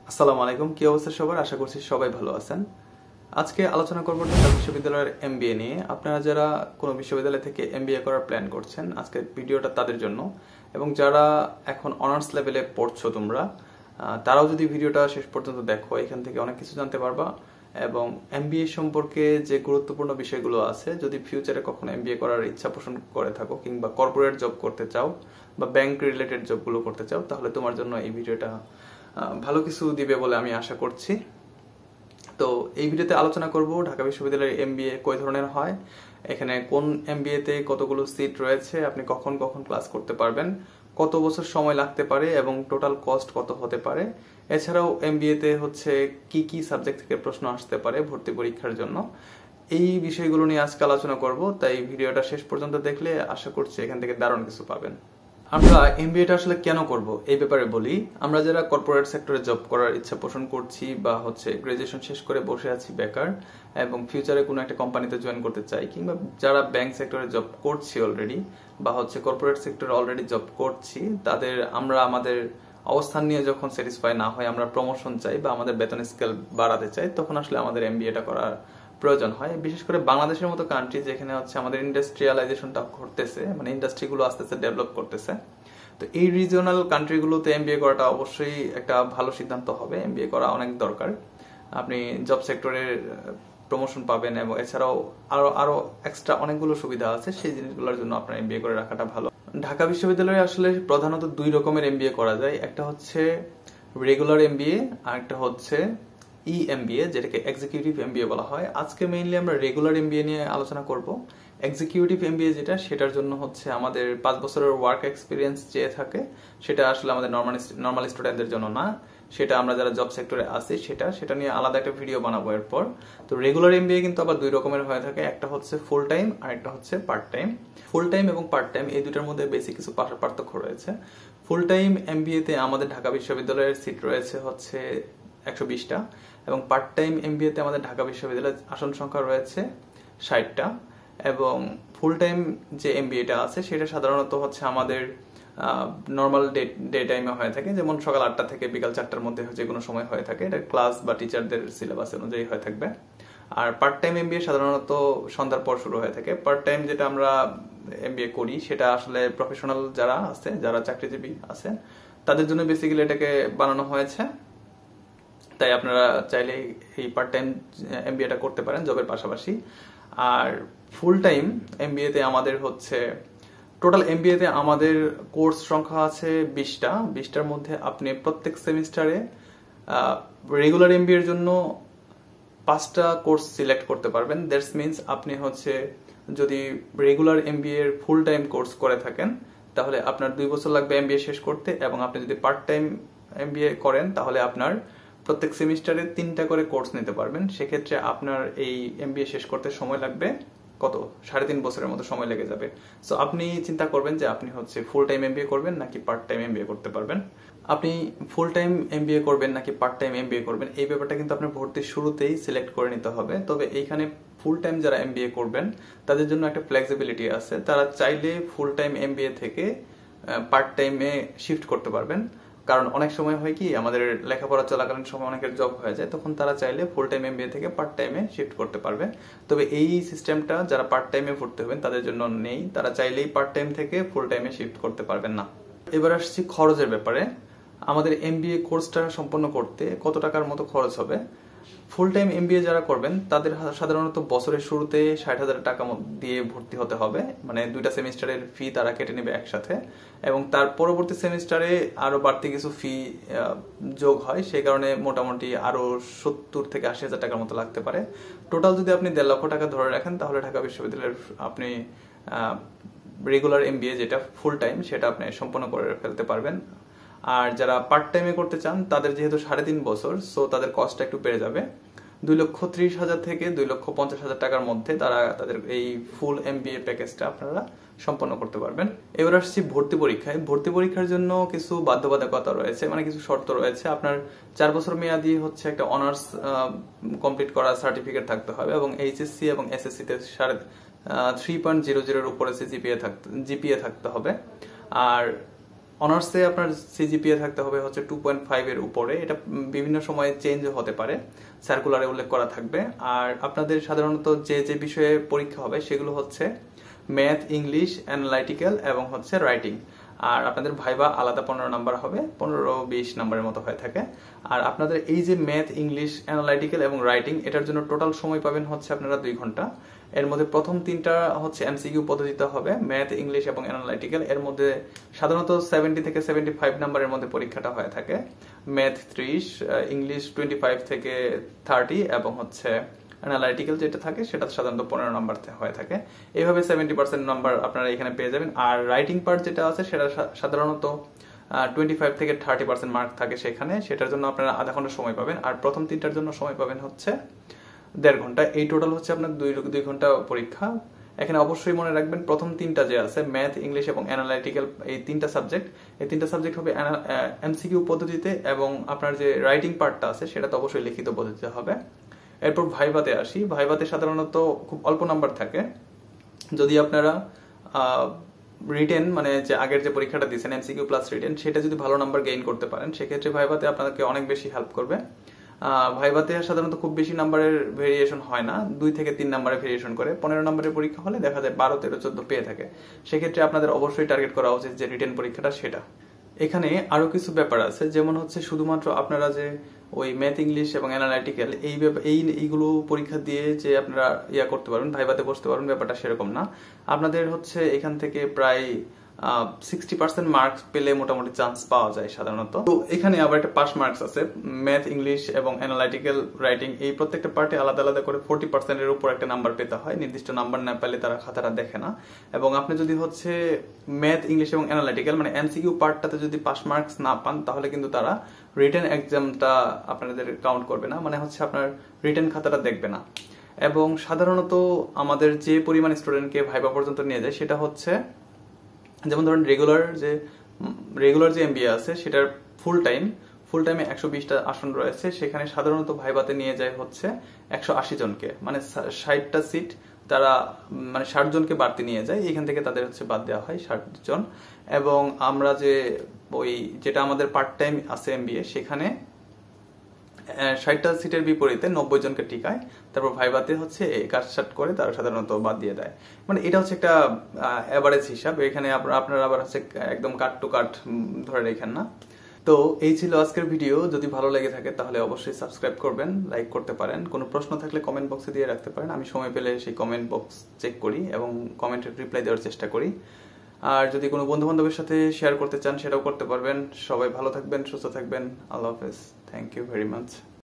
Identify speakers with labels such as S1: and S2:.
S1: আসসালামু আলাইকুম, কি অবস্থা সবার? আশা করছি সবাই ভালো আছেন। আজকে আলোচনা করব ঢাকা বিশ্ববিদ্যালয়ের এমবিএ নিয়ে। আপনারা যারা কোনো বিশ্ববিদ্যালয় থেকে এমবিএ করার প্ল্যান করছেন, আজকের ভিডিওটা তাদের জন্য। এবং যারা এখন অনার্স লেভেলে পড়ছো তোমরা, তারাও যদি ভিডিওটা শেষ পর্যন্ত দেখো, এখান থেকে অনেক কিছু জানতে পারবা। এবং এমবিএ সম্পর্কে যে গুরুত্বপূর্ণ বিষয়গুলো আছে, যদি ফিউচারে কখনো এমবিএ করার ইচ্ছা পোষণ করে থাকো, কিংবা কর্পোরেট জব করতে চাও বা ব্যাংক রিলেটেড জবগুলো করতে চাও, তাহলে তোমার জন্য এই ভিডিওটা ভালো কিছু দিবে বলে আমি আশা করছি। তো এই ভিডিওতে আলোচনা করব ঢাকা বিশ্ববিদ্যালয়ের এমবিএ কয় ধরনের হয়, এখানে কোন এমবিএ তে কতগুলো সিট রয়েছে, আপনি কখন কখন ক্লাস করতে পারবেন, কত বছর সময় লাগতে পারে এবং টোটাল কস্ট কত হতে পারে। এছাড়াও এমবিএ তে হচ্ছে কি কি সাবজেক্ট থেকে প্রশ্ন আসতে পারে ভর্তি পরীক্ষার জন্য। এই বিষয়গুলো নিয়ে আজকে আলোচনা করব, তাই ভিডিওটা শেষ পর্যন্ত দেখলে আশা করছি এখান থেকে দারুণ কিছু পাবেন। আমরা এমবিএটা আসলে কেন করব এই ব্যাপারে বলি। আমরা যারা কর্পোরেট সেক্টরে জব করার ইচ্ছা পোষণ করছি বা গ্রাজুয়েশন শেষ করে বসে আছি বেকার এবং ফিউচারে কোনো একটা কোম্পানিতে জয়েন করতে চাই, কিংবা যারা ব্যাংক সেক্টরে জব করছি অলরেডি বা কর্পোরেট সেক্টরে অলরেডি জব করছি, আমরা আমাদের অবস্থান নিয়ে যখন স্যাটিসফাই না হয়, আমরা প্রমোশন চাই বা আমাদের বেতন স্কেল বাড়াতে চাই, তখন আসলে আমাদের এমবিএটা করার প্রয়োজন হয়। বিশেষ করে বাংলাদেশের মতো কান্ট্রি, যেখানে আমাদের ইন্ডাস্ট্রিয়ালাইজেশনটা ঘটতেছে, মানে ইন্ডাস্ট্রিগুলো আস্তে আস্তে ডেভেলপ করতেছে। তো এই রিজিওনাল কান্ট্রিগুলোতে এমবিএ করাটা অবশ্যই একটা ভালো সিদ্ধান্ত হবে। এমবিএ করা অনেক দরকার। আপনি জব সেক্টরের প্রমোশন পাবেন এবং এছাড়াও আরো আরো এক্সট্রা অনেকগুলো সুবিধা আছে, সেই জিনিসগুলোর জন্য আপনার এমবিএ করে রাখাটা ভালো। ঢাকা বিশ্ববিদ্যালয়ে আসলে প্রধানত দুই রকমের এমবিএ করা যায়। একটা হচ্ছে রেগুলার এমবিএ আর একটা হচ্ছে এমবিএ, যেটাকে এক্সিকিউটিভ এমবিএ বলা হয়। আজকে মেইনলি আমরা রেগুলার এমবিএ নিয়ে আলোচনা করব। এক্সিকিউটিভ এমবিএ সেটার জন্য আমাদের 5 বছরের ওয়ার্ক এক্সপিরিয়েন্স চেয়ে থাকে। সেটা আসলে আমাদের নর্মাল স্টুডেন্টদের জন্য না, সেটা আমরা যারা জব সেক্টরে আছি সেটা নিয়ে আলাদা একটা ভিডিও বানাবো এরপর। তো রেগুলার এমবিএ কিন্তু আবার দুই রকমের হয়ে থাকে, একটা হচ্ছে ফুল টাইম আর একটা হচ্ছে পার্ট টাইম। ফুল টাইম এবং পার্ট টাইম এই দুটার মধ্যে বেশি কিছু পার্থক্য রয়েছে। ফুল টাইম এমবিএ তে আমাদের ঢাকা বিশ্ববিদ্যালয়ের সিট রয়েছে 120টা, এবং পার্ট টাইম এমবিএ তে আমাদের ঢাকা বিশ্ববিদ্যালয়ের আসন সংখ্যা রয়েছে 60টা। এবং ফুল টাইম যে এমবিএটা আছে সেটা সাধারণত আমাদের নর্মাল ডে টাইমে হয়ে থাকে, যেমন সকাল 8টা থেকে বিকাল 4টার মধ্যে যে কোনো সময় হয়ে থাকে। এটা ক্লাস বা টিচারদের সিলেবাস অনুযায়ী হয়ে থাকবে। আর পার্ট টাইম এমবিএ সাধারণত সন্ধ্যার পর শুরু হয়ে থাকে। পার্ট টাইম যেটা আমরা এমবিএ করি, সেটা আসলে প্রফেশনাল যারা আছে, যারা চাকরিজীবী আছে, তাদের জন্য বেসিক্যালি এটাকে বানানো হয়েছে। তাই আপনারা চাইলে এই পার্ট টাইম এমবিএটা করতে পারেন জবের পাশাপাশি। আর ফুল টাইম এমবিএ তে আমাদের টোটাল এমবিএ তে আমাদের কোর্স সংখ্যা আছে 20টার মধ্যে আপনি প্রত্যেক সেমিস্টারে রেগুলার এমবিএ এর জন্য 5টা কোর্স সিলেক্ট করতে পারবেন। দ্যাটস মিনস আপনি যদি রেগুলার এমবিএ এর ফুল টাইম কোর্স করে থাকেন, তাহলে আপনার 2 বছর লাগবে এমবিএ শেষ করতে। এবং আপনি যদি পার্ট টাইম এমবিএ করেন, তাহলে আপনার প্রত্যেক সেমিস্টারে 3টা করে কোর্স নিতে পারবেন। সেক্ষেত্রে আপনার এই এমবিএ শেষ করতে সময় লাগবে 3.5 বছরের মতো সময় লেগে যাবে। সো আপনি চিন্তা করবেন যে আপনি ফুল টাইম এমবিএ করবেন নাকি পার্ট টাইম এমবিএ করতে পারবেন। আপনি ফুল টাইম এমবিএ করবেন নাকি পার্ট টাইম এমবিএ করবেন, এই ব্যাপারটা কিন্তু আপনার ভর্তির শুরুতেই সিলেক্ট করে নিতে হবে। তবে এইখানে ফুল টাইম যারা এমবিএ করবেন, তাদের জন্য একটা ফ্লেক্সিবিলিটি আছে। তারা চাইলে ফুল টাইম এমবিএ থেকে পার্ট টাইমে শিফট করতে পারবেন। কারণ অনেক সময় হয় কি, আমাদের লেখাপড়া চলাকালীন সময় অনেকের জব হয়ে যায়, তখন তারা চাইলে ফুল টাইম এমবিএ থেকে পার্ট টাইমে শিফট করতে পারবে। তবে এই সিস্টেমটা যারা পার্ট টাইমে ভর্তি হবেন তাদের জন্য নেই। তারা চাইলেই পার্ট টাইম থেকে ফুল টাইমে শিফট করতে পারবেন না। এবার আসছি খরচের ব্যাপারে। আমাদের এমবিএ কোর্সটা সম্পন্ন করতে কত টাকার মতো খরচ হবে। ফুল টাইম এমবিএ যারা করবেন, তাদের সাধারণত বছরের শুরুতে 60,000 টাকা দিয়ে ভর্তি হতে হবে। মানে 2টা সেমিস্টারের ফি তারা কেটে নেবে একসাথে, এবং তার পরবর্তী সেমিস্টারে আরো বাড়তি কিছু ফি যোগ হয়। সেই কারণে মোটামুটি আরো 70 থেকে 80,000 টাকার মতো লাগতে পারে। টোটাল যদি আপনি 1.5 লক্ষ টাকা ধরে রাখেন, তাহলে ঢাকা বিশ্ববিদ্যালয়ের আপনি রেগুলার এমবিএ যেটা ফুল টাইম, সেটা আপনি সম্পন্ন করে ফেলতে পারবেন। আর যারা পার্ট টাইমে করতে চান, তাদের যেহেতু 3.5 বছর, সো তাদের কস্টটা একটু বেড়ে যাবে। 2,30,000 থেকে 2,50,000 টাকার মধ্যে তারা তাদের এই ফুল এমবিএ প্যাকেজটা আপনারা সম্পন্ন করতে পারবেন। এবার আসছি ভর্তি পরীক্ষায়। ভর্তি পরীক্ষার জন্য কিছু বাধ্যবাধকতা রয়েছে, মানে কিছু শর্ত রয়েছে। আপনার 4 বছর মেয়াদি একটা অনার্স কমপ্লিট করার সার্টিফিকেট থাকতে হবে, এবং এইচএসসি এবং এসএসসি তে 3.00 এর উপরে জিপিএ থাকতে হবে। আর অনার্সে আপনার সিজিপিএ থাকতে হবে হচ্ছে 2.5 এর উপরে। এটা বিভিন্ন সময়ে চেঞ্জ হতে পারে, সার্কুলারে উল্লেখ করা থাকবে। আর আপনাদের সাধারণত যে যে বিষয়ে পরীক্ষা হবে সেগুলো হচ্ছে ম্যাথ, ইংলিশ, অ্যানালাইটিক্যাল এবং হচ্ছে রাইটিং। আর আপনাদের ভাইবা আলাদা 15 নাম্বার হবে, 15-20 নাম্বারের মতো হয়ে থাকে। আর আপনাদের এই যে ম্যাথ, ইংলিশ, অ্যানালাইটিক্যাল এবং রাইটিং, এটার জন্য টোটাল সময় পাবেন হচ্ছে আপনারা 2 ঘন্টা। এর মধ্যে প্রথম 3টা হচ্ছে এমসিকিউ পদ্ধতিতে হবে, ম্যাথ, ইংলিশ এবং অ্যানালাইটিক্যাল। এর মধ্যে সাধারণত 70 থেকে 75 নাম্বারের মধ্যে পরীক্ষাটা হয়ে থাকে। ম্যাথ 30, ইংলিশ 25 থেকে 30 এবং হচ্ছে অ্যানালাইটিক্যাল যেটা থাকে সেটা সাধারণত 15 নাম্বার হয়ে থাকে। এইভাবে 70% নাম্বার আপনারা এখানে পেয়ে যাবেন। আর রাইটিং পার্ট যেটা আছে সেটা সাধারণত 25 থেকে 30% মার্ক থাকে সেখানে, সেটার জন্য আপনারা আধা ঘন্টা সময় পাবেন। আর প্রথম 3টার জন্য সময় পাবেন হচ্ছে 1.5 ঘন্টা। এই টোটাল হচ্ছে আপনার 2 ঘন্টা পরীক্ষা। এখানে অবশ্যই মনে রাখবেন প্রথম 3টা যে আছে ম্যাথ, ইংলিশ এবং অ্যানালাইটিক্যাল, এই 3টা সাবজেক্ট হবে এমসিকিউ পদ্ধতিতে, এবং আপনার যে রাইটিং পার্টটা আছে সেটা তো অবশ্যই লিখিত পদ্ধতিতে হবে। এরপর ভাইভাতে আসি। ভাইভাতে সাধারণত খুব অল্প নাম্বার থাকে। যদি আপনারা রিটেন মানে যে আগের যে পরীক্ষাটা দিয়েছেন এমসিকিউ প্লাস রিটেন, সেটা যদি ভালো নাম্বার গেইন করতে পারেন সেক্ষেত্রে ভাইভাতে আপনাদেরকে অনেক বেশি হেল্প করবে। ভাইভাতে সাধারণত খুব বেশি নাম্বারের ভেরিয়েশন হয় না, 2 থেকে 3 নাম্বারের ভেরিয়েশন করে। 15 নাম্বারের পরীক্ষা হলে দেখা যায় 12, 13, 14 পেয়ে থাকে। সেক্ষেত্রে আপনাদের অবশ্যই টার্গেট করা উচিত যে রিটেন পরীক্ষাটা সেটা। এখানে আরো কিছু ব্যাপার আছে, যেমন হচ্ছে শুধুমাত্র আপনারা যে ওই ম্যাথ, ইংলিশ এবং অ্যানালাইটিক্যাল এইগুলো পরীক্ষা দিয়ে যে আপনারা করতে পারবেন, ভাইভাতে বসতে পারবেন, ব্যাপারটা সেরকম না। আপনাদের হচ্ছে এখান থেকে প্রায় 60% মার্কস পেলে মোটামুটি চান্স পাওয়া যায় সাধারণত। তো এখানে আবার একটা পাস মার্কস আছে, ম্যাথ, ইংলিশ এবং অ্যানালাইটিক্যাল, রাইটিং, এই প্রত্যেকটা পার্টে আলাদা আলাদা করে 40% এর উপর একটা নাম্বার পেতে হয়। নির্দিষ্ট নাম্বার না পেলে তারা খাতাটা দেখে না। এবং আপনি যদি হচ্ছে ম্যাথ, ইংলিশ এবং অ্যানালাইটিক্যাল মানে এমসিকিউ পার্টটাতে যদি পাস মার্কস না পান তাহলে কিন্তু তারা রিটেন এক্সামটা আপনাদের কাউন্ট করবে না, মানে হচ্ছে আপনার রিটেন খাতাটা দেখবে না। এবং সাধারণত আমাদের যে পরিমাণ স্টুডেন্টকে ভাইবা পর্যন্ত নিয়ে যায় সেটা হচ্ছে, যেমন ধরেন রেগুলার যে এমবিএ আছে সেটার ফুল টাইমে 120টা আসন রয়েছে, সেখানে সাধারণত ভাইভাতে নিয়ে যায় হচ্ছে 180 জনকে, মানে 60টা সিট তারা মানে 60 জনকে বাড়তি নিয়ে যায়, এখান থেকে তাদের হচ্ছে বাদ দেওয়া হয় 60 জন। এবং আমরা যে যেটা আমাদের পার্ট টাইম আছে এমবিএ, সেখানে 60টা সিটের বিপরীতে 90 জনকে টিকায়, তারপর ভাইভাতে হচ্ছে কাটছাট করে তারা সাধারণত বাদ দিয়ে দেয়। মানে এটা হচ্ছে একটা অ্যাভারেজ হিসাব। এখানে আপনারা আবার হচ্ছে একদম কাট টু কাট ধরে রেখেন না। তো এই ছিল আজকের ভিডিও। যদি ভালো লেগে থাকে তাহলে অবশ্যই সাবস্ক্রাইব করবেন, লাইক করতে পারেন। কোনো প্রশ্ন থাকলে কমেন্ট বক্সে দিয়ে রাখতে পারেন, আমি সময় পেলে সেই কমেন্ট বক্স চেক করি এবং কমেন্টের রিপ্লাই দেওয়ার চেষ্টা করি। আর যদি কোনো বন্ধু বান্ধবের সাথে শেয়ার করতে চান সেটাও করতে পারবেন। সবাই ভালো থাকবেন, সুস্থ থাকবেন। আল্লাহ হাফেজ। Thank you very much.